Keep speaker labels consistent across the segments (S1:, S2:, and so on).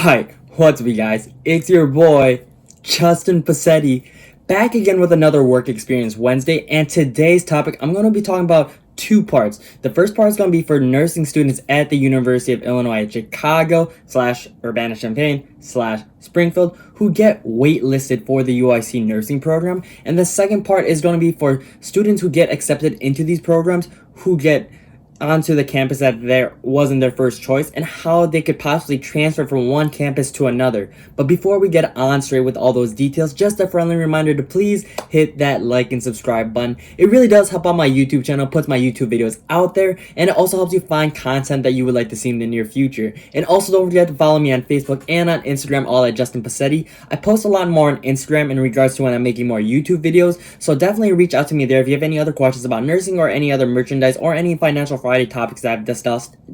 S1: Hi, what's up you guys? It's your boy, Justin Passetti, back again with another work experience Wednesday, and today's topic I'm going to be talking about two parts. The first part is going to be for nursing students at the University of Illinois at Chicago / Urbana-Champaign / Springfield who get waitlisted for the UIC nursing program, and the second part is going to be for students who get accepted into these programs who get onto the campus that there wasn't their first choice, and how they could possibly transfer from one campus to another. But before we get on straight with all those details, just a friendly reminder to please hit that like and subscribe button. It really does help out my YouTube channel, puts my YouTube videos out there, and it also helps you find content that you would like to see in the near future. And also don't forget to follow me on Facebook and on Instagram, all at Justin Passetti. I post a lot more on Instagram in regards to when I'm making more YouTube videos, so definitely reach out to me there if you have any other questions about nursing or any other merchandise or any financial Friday topics that I've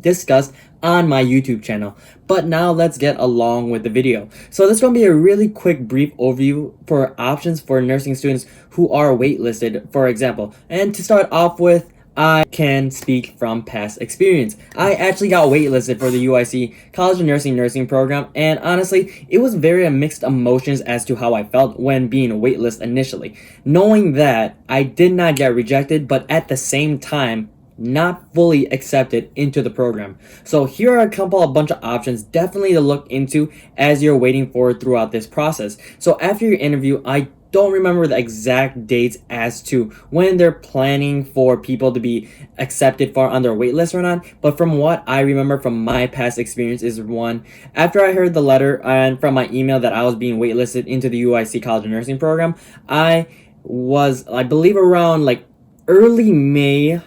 S1: discussed on my YouTube channel. But now let's get along with the video. So this is going to be a really quick brief overview for options for nursing students who are waitlisted, for example. And to start off with, I can speak from past experience. I actually got waitlisted for the UIC College of Nursing program, and honestly, it was very mixed emotions as to how I felt when being waitlisted initially. Knowing that I did not get rejected, but at the same time, not fully accepted into the program. So here are a bunch of options definitely to look into as you're waiting for throughout this process. So after your interview, I don't remember the exact dates as to when they're planning for people to be accepted for on their wait list or not, but from what I remember from my past experience is one, after I heard the letter and from my email that I was being waitlisted into the UIC College of Nursing program, I believe around like early May,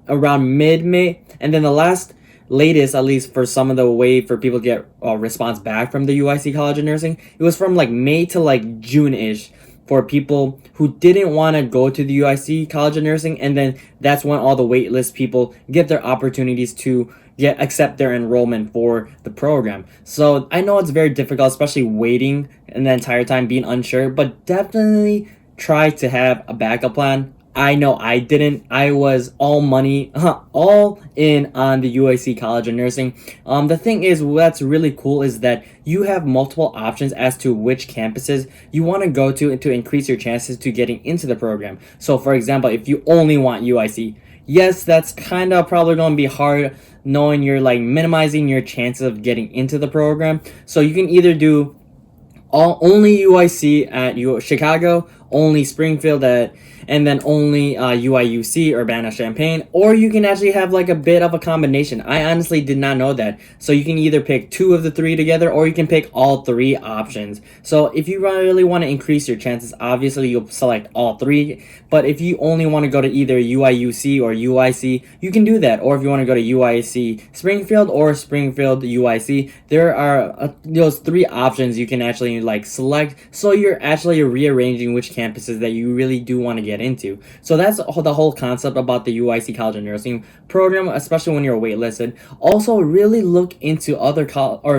S1: around mid-May, and then the latest, at least for some of the way for people to get a response back from the UIC College of Nursing, it was from like May to like June-ish for people who didn't want to go to the UIC College of Nursing, and then that's when all the waitlist people get their opportunities to accept their enrollment for the program. So I know it's very difficult, especially waiting and the entire time being unsure, but definitely try to have a backup plan. I know I didn't. I was all in on the UIC College of Nursing. The thing is, what's really cool is that you have multiple options as to which campuses you want to go to increase your chances to getting into the program. So, for example, if you only want UIC, yes, that's kind of probably going to be hard knowing you're like minimizing your chances of getting into the program. So you can either do only UIC at Chicago, only Springfield and then only UIUC, Urbana-Champaign, or you can actually have like a bit of a combination. I honestly did not know that. So you can either pick two of the three together, or you can pick all three options. So if you really want to increase your chances, obviously you'll select all three. But if you only want to go to either UIUC or UIC, you can do that. Or if you want to go to UIC Springfield or Springfield UIC, there are those three options you can actually like select. So you're actually rearranging which campuses that you really do want to get into. So that's the whole concept about the UIC College of Nursing program, especially when you're waitlisted. Also, really look into other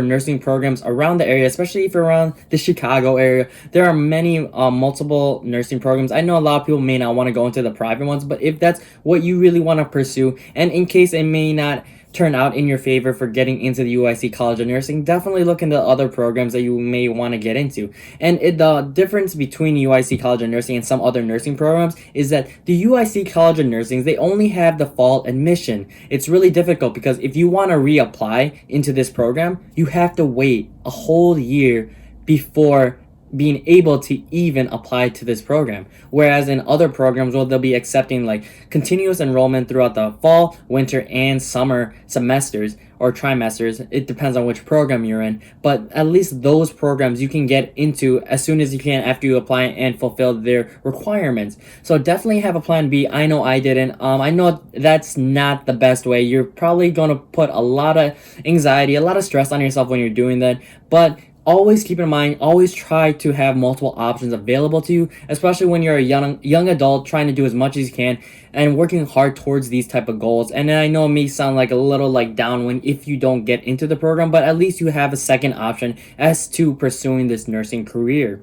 S1: nursing programs around the area, especially if you're around the Chicago area. There are many multiple nursing programs. I know a lot of people may not want to go into the private ones, but if that's what you really want to pursue, and in case it may not turn out in your favor for getting into the UIC College of Nursing, definitely look into other programs that you may want to get into. And the difference between UIC College of Nursing and some other nursing programs is that the UIC College of Nursing, they only have the fall admission. It's really difficult because if you want to reapply into this program, you have to wait a whole year before being able to even apply to this program. Whereas in other programs, well, they'll be accepting like continuous enrollment throughout the fall, winter, and summer semesters or trimesters. It depends on which program you're in, but at least those programs you can get into as soon as you can after you apply and fulfill their requirements. So definitely have a plan B. I know I didn't. I know that's not the best way. You're probably going to put a lot of anxiety, a lot of stress on yourself when you're doing that, but always keep in mind, always try to have multiple options available to you, especially when you're a young adult trying to do as much as you can and working hard towards these type of goals. And I know it may sound like a little like downwind if you don't get into the program, but at least you have a second option as to pursuing this nursing career.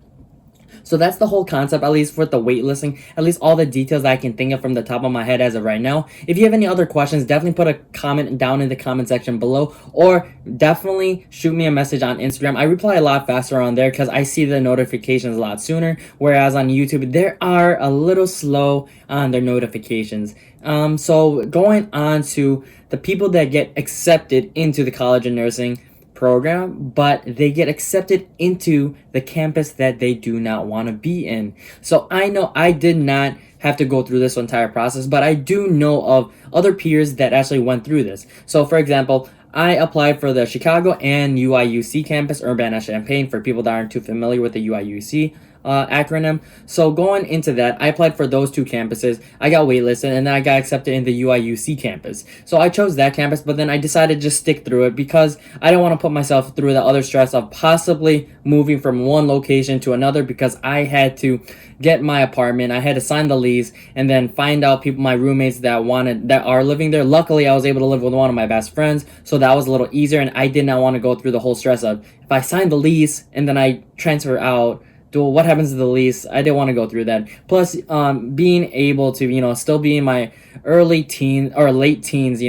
S1: So that's the whole concept, at least with the waitlisting, at least all the details that I can think of from the top of my head as of right now. If you have any other questions, definitely put a comment down in the comment section below, or definitely shoot me a message on Instagram. I reply a lot faster on there because I see the notifications a lot sooner, whereas on YouTube, they are a little slow on their notifications. So going on to the people that get accepted into the College of Nursing program, but they get accepted into the campus that they do not want to be in. So I know I did not have to go through this entire process, but I do know of other peers that actually went through this. So for example, I applied for the Chicago and UIUC campus, Urbana-Champaign, for people that aren't too familiar with the UIUC acronym. So going into that, I applied for those two campuses. I got waitlisted, and then I got accepted in the UIUC campus. So I chose that campus, but then I decided to just stick through it because I don't want to put myself through the other stress of possibly moving from one location to another, because I had to get my apartment, I had to sign the lease, and then find out people, my roommates that are living there. Luckily, I was able to live with one of my best friends, so that was a little easier, and I did not want to go through the whole stress of, if I sign the lease and then I transfer out, what happens to the lease? I didn't want to go through that. Plus, being able to, still be in my early teens or late teens,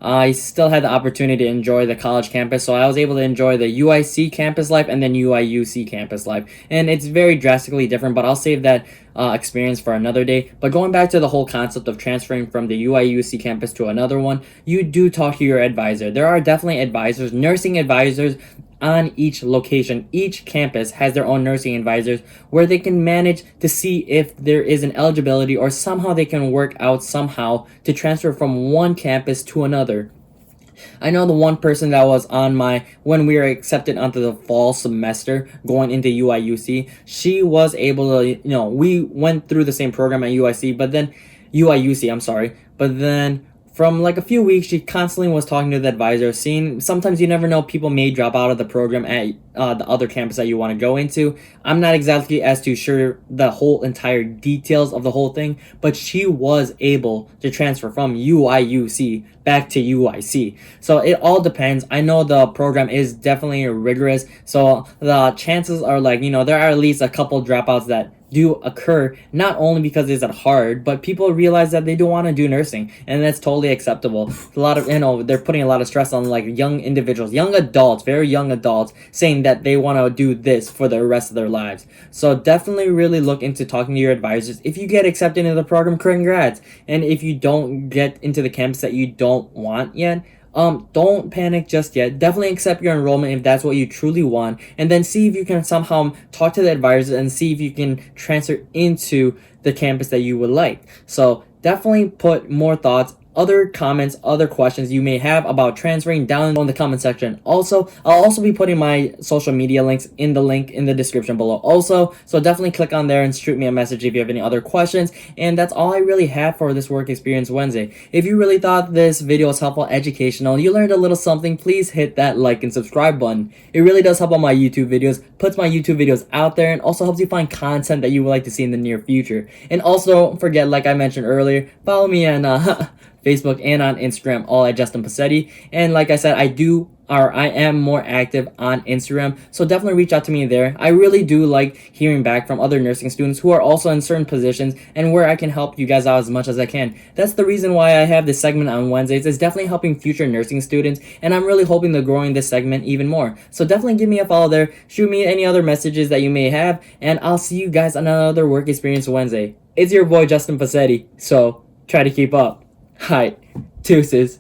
S1: I still had the opportunity to enjoy the college campus. So I was able to enjoy the UIC campus life and then UIUC campus life. And it's very drastically different, but I'll save that experience for another day. But going back to the whole concept of transferring from the UIUC campus to another one, you do talk to your advisor. There are definitely advisors, nursing advisors, on each location. Each campus has their own nursing advisors where they can manage to see if there is an eligibility, or somehow they can work out somehow to transfer from one campus to another. I know the one person that was on when we were accepted onto the fall semester going into UIUC, she was able to, we went through the same program at UIUC, I'm sorry, but then from like a few weeks, she constantly was talking to the advisor, seeing sometimes you never know, people may drop out of the program at the other campus that you want to go into. I'm not exactly as too sure the whole entire details of the whole thing, but she was able to transfer from UIUC back to UIC. So it all depends. I know the program is definitely rigorous, so the chances are there are at least a couple dropouts that do occur, not only because it's hard, but people realize that they don't want to do nursing, and that's totally acceptable. A lot of, they're putting a lot of stress on young individuals, young adults, very young adults, saying that they want to do this for the rest of their lives. So definitely really look into talking to your advisors. If you get accepted into the program, congrats. And if you don't get into the campus that you don't want yet, don't panic just yet. Definitely accept your enrollment if that's what you truly want, and then see if you can somehow talk to the advisors and see if you can transfer into the campus that you would like. So definitely put more thoughts, other comments, other questions you may have about transferring down in the comment section. Also, I'll also be putting my social media links in the link in the description below also, so definitely click on there and shoot me a message if you have any other questions. And that's all I really have for this Work Experience Wednesday. If you really thought this video was helpful, educational, you learned a little something, please hit that like and subscribe button. It really does help on my YouTube videos, puts my YouTube videos out there, and also helps you find content that you would like to see in the near future. And also, don't forget, like I mentioned earlier, follow me on Facebook and on Instagram, all at Justin Passetti. And like I said, I am more active on Instagram, so definitely reach out to me there. I really do like hearing back from other nursing students who are also in certain positions, and where I can help you guys out as much as I can. That's the reason why I have this segment on Wednesdays. It's definitely helping future nursing students, and I'm really hoping to growing this segment even more. So definitely give me a follow there, shoot me any other messages that you may have, and I'll see you guys on another Work Experience Wednesday. It's your boy Justin Passetti, so try to keep up. Hi, deuces.